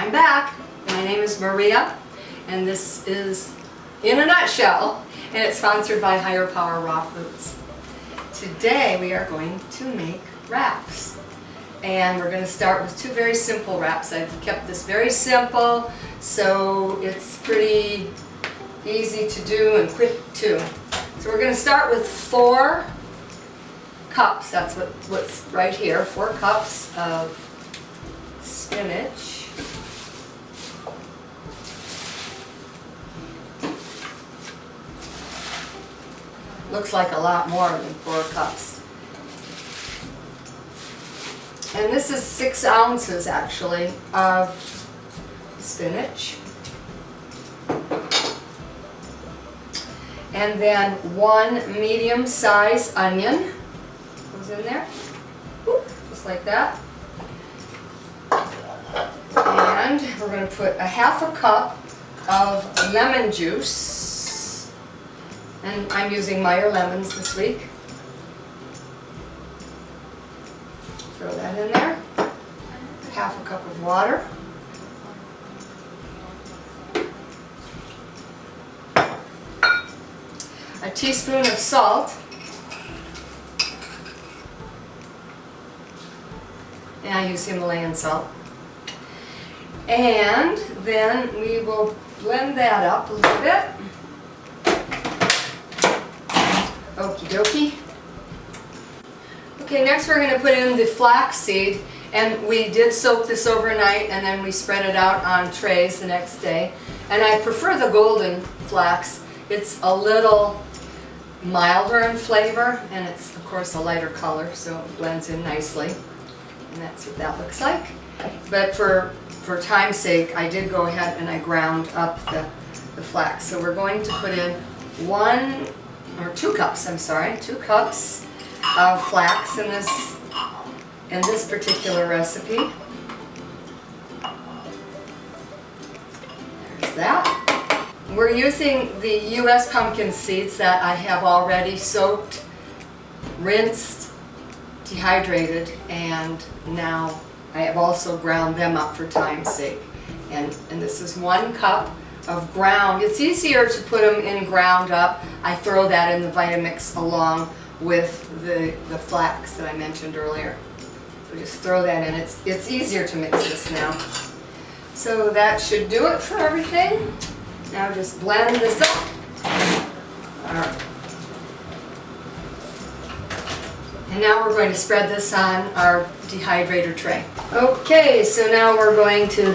I'm back. My name is Maria, and this is In a Nutshell, and it's sponsored by Higher Power Raw Foods. Today we are going to make wraps, and we're going to start with two very simple wraps. I've kept this very simple, so it's pretty easy to do and quick too. So we're going to start with 4 cups. That's what's right here. 4 cups of spinach. Looks like a lot more than 4 cups. And this is 6 ounces actually of spinach. And then 1 medium-sized onion goes in there, just like that. And we're going to put a 1/2 cup of lemon juice. And I'm using Meyer lemons this week. Throw that in there. 1/2 cup of water. A teaspoon of salt. And I use Himalayan salt. And then we will blend that up a little bit. Okie dokie. Okay, next we're going to put in the flax seed, and we did soak this overnight and then we spread it out on trays the next day. And I prefer the golden flax. It's a little milder in flavor, and it's of course a lighter color, so it blends in nicely. And that's what that looks like. But for time's sake, I did go ahead and I ground up the flax. So we're going to put in 2 cups, I'm sorry, 2 cups of flax in this particular recipe. There's that. We're using the U.S. pumpkin seeds that I have already soaked, rinsed, dehydrated, and now I have also ground them up for time's sake. And this is 1 cup of ground. It's easier to put them in ground up. I throw that in the Vitamix along with the flax that I mentioned earlier. So just throw that in. It's easier to mix this now. So that should do it for everything. Now just blend this up. All right. And now we're going to spread this on our dehydrator tray. Okay, so now we're going to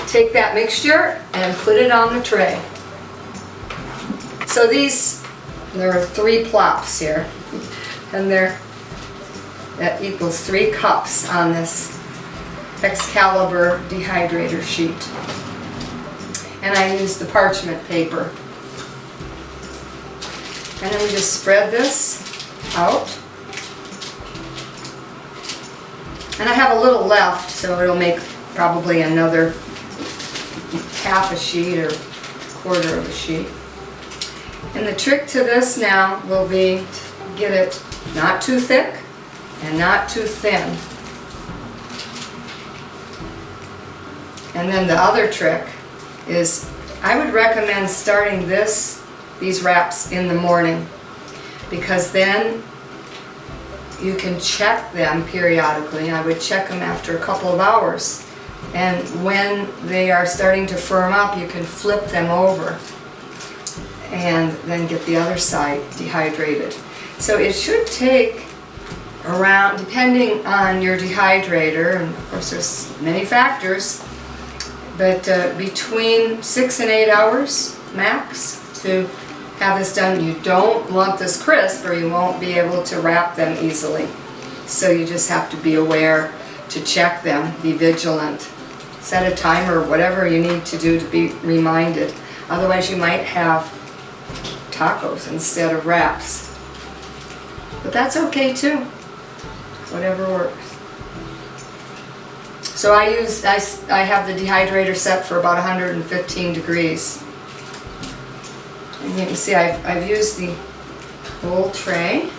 take that mixture and put it on the tray. So there are 3 plops here, and that equals 3 cups on this Excalibur dehydrator sheet. And I use the parchment paper. And then we just spread this out. And I have a little left, so it'll make probably another 1/2 sheet or 1/4 of a sheet. And the trick to this now will be to get it not too thick and not too thin. And then the other trick is I would recommend starting these wraps in the morning, because then you can check them periodically. I would check them after a couple of hours. And when they are starting to firm up, you can flip them over and then get the other side dehydrated. So it should take around, depending on your dehydrator, and of course there's many factors, but between 6 and 8 hours max to have this done. You don't want this crisp, or you won't be able to wrap them easily. So you just have to be aware to check them, be vigilant, set a timer, whatever you need to do to be reminded. Otherwise you might have tacos instead of wraps. But that's okay too, whatever works. So I have the dehydrator set for about 115 degrees. And you can see I've used the whole tray.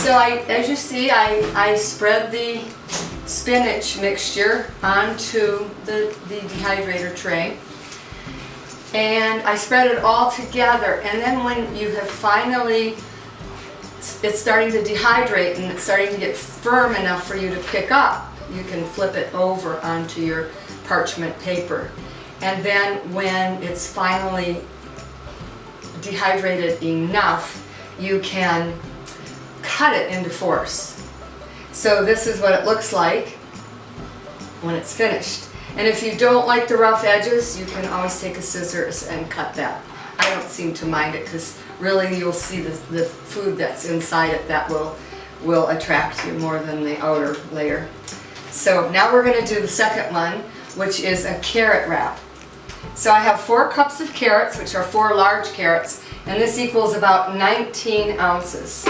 So as you see, I spread the spinach mixture onto the dehydrator tray. And I spread it all together, and then when you have finally, it's starting to dehydrate and it's starting to get firm enough for you to pick up, you can flip it over onto your parchment paper. And then when it's finally dehydrated enough, you can cut it into fours. So this is what it looks like when it's finished. And if you don't like the rough edges, you can always take a scissors and cut that. I don't seem to mind it because really you'll see the food that's inside it that will attract you more than the outer layer. So now we're going to do the second one, which is a carrot wrap. So I have 4 cups of carrots, which are 4 large carrots, and this equals about 19 ounces.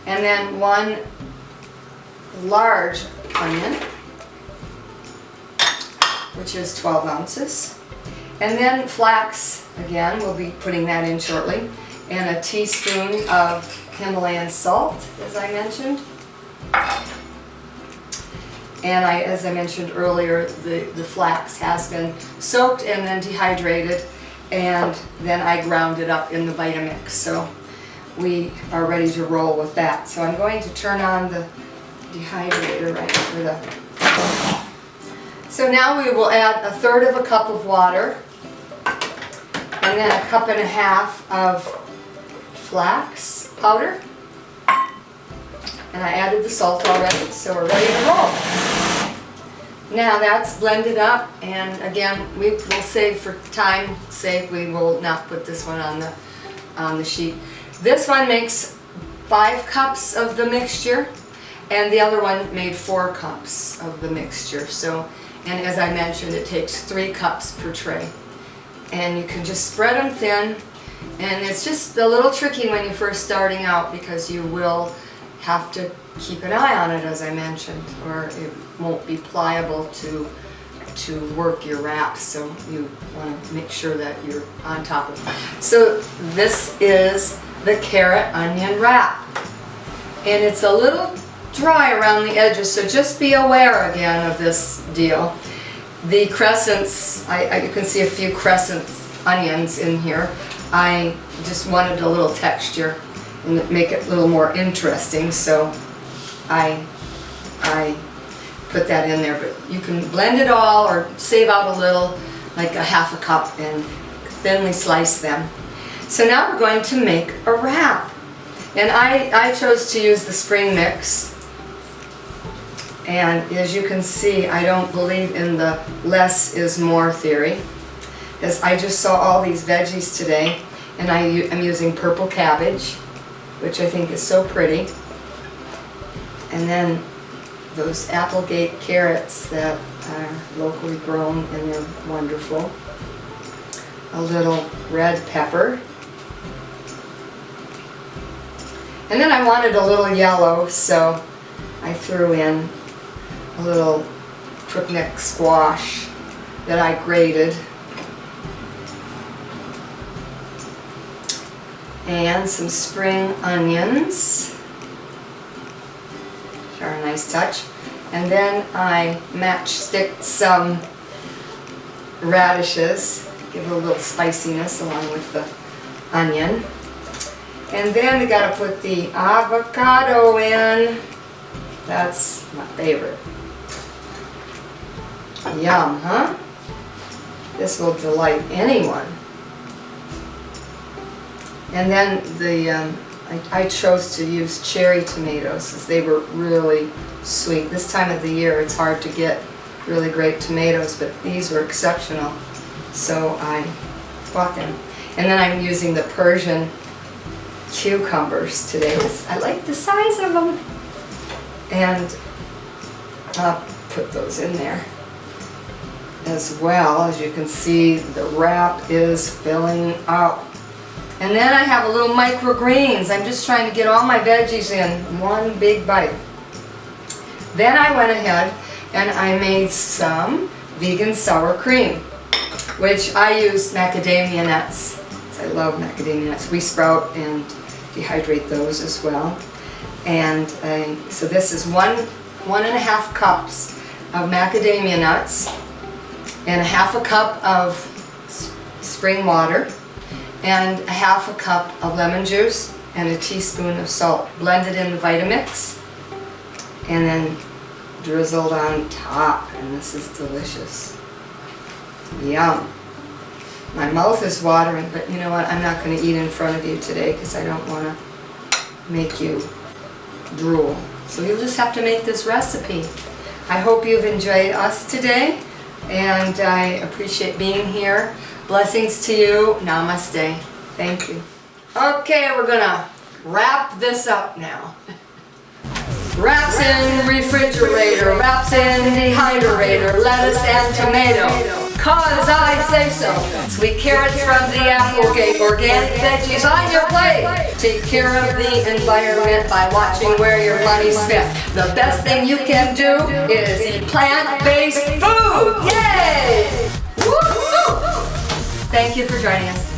And then 1 large onion, which is 12 ounces. And then flax, again, we'll be putting that in shortly, and a teaspoon of Himalayan salt, as I mentioned. And as I mentioned earlier, the flax has been soaked and then dehydrated, and then I ground it up in the Vitamix. So we are ready to roll with that. So I'm going to turn on the dehydrator right for the... So now we will add 1/3 cup of water, and then 1.5 cups of flax powder. And I added the salt already, so we're ready to roll. Now that's blended up, and again, we will save, for time's sake, we will not put this one on the sheet. This one makes 5 cups of the mixture, and the other one made 4 cups of the mixture. So, and as I mentioned, it takes 3 cups per tray. And you can just spread them thin, and it's just a little tricky when you're first starting out because you will have to keep an eye on it, as I mentioned, or it won't be pliable to work your wraps, so you want to make sure that you're on top of it. So this is the carrot onion wrap, and it's a little dry around the edges, so just be aware again of this deal. The crescents, you can see a few crescent onions in here. I just wanted a little texture and make it a little more interesting, so I put that in there. But you can blend it all or save out a little, like 1/2 cup, and thinly slice them. So now we're going to make a wrap, and I chose to use the spring mix. And as you can see, I don't believe in the less is more theory, because I just saw all these veggies today, and I'm using purple cabbage, which I think is so pretty, and then those Applegate carrots that are locally grown, and they're wonderful. A little red pepper, and then I wanted a little yellow, so I threw in a little crookneck squash that I grated, and some spring onions, which are a nice touch. And then I matchsticked some radishes, give it a little spiciness along with the onion. And then we got to put the avocado in. That's my favorite. Yum, huh? This will delight anyone. And then I chose to use cherry tomatoes, as they were really sweet. This time of the year it's hard to get really great tomatoes, but these were exceptional, so I bought them. And then I'm using the Persian cucumbers today. I like the size of them, and I'll put those in there as well. As you can see, the wrap is filling up. And then I have a little microgreens. I'm just trying to get all my veggies in one big bite. Then I went ahead and I made some vegan sour cream, which I used macadamia nuts. I love macadamia nuts. We sprout and dehydrate those as well. And so this is 1.5 cups of macadamia nuts and 1/2 cup of spring water and 1/2 cup of lemon juice and a teaspoon of salt, blended in the Vitamix and then drizzled on top, and this is delicious. Yum. My mouth is watering, but you know what, I'm not going to eat in front of you today because I don't want to make you drool. So you'll just have to make this recipe. I hope you've enjoyed us today, and I appreciate being here. Blessings to you. Namaste. Thank you. Okay, we're gonna wrap this up now. Wraps in refrigerator, wraps in dehydrator, lettuce and tomato. Cause I say so. Sweet carrots from the Applegate, organic veggies on your plate. Take care of the environment by watching where your money's spent. The best thing you can do is eat plant-based food. Yay! Woo-hoo! Thank you for joining us.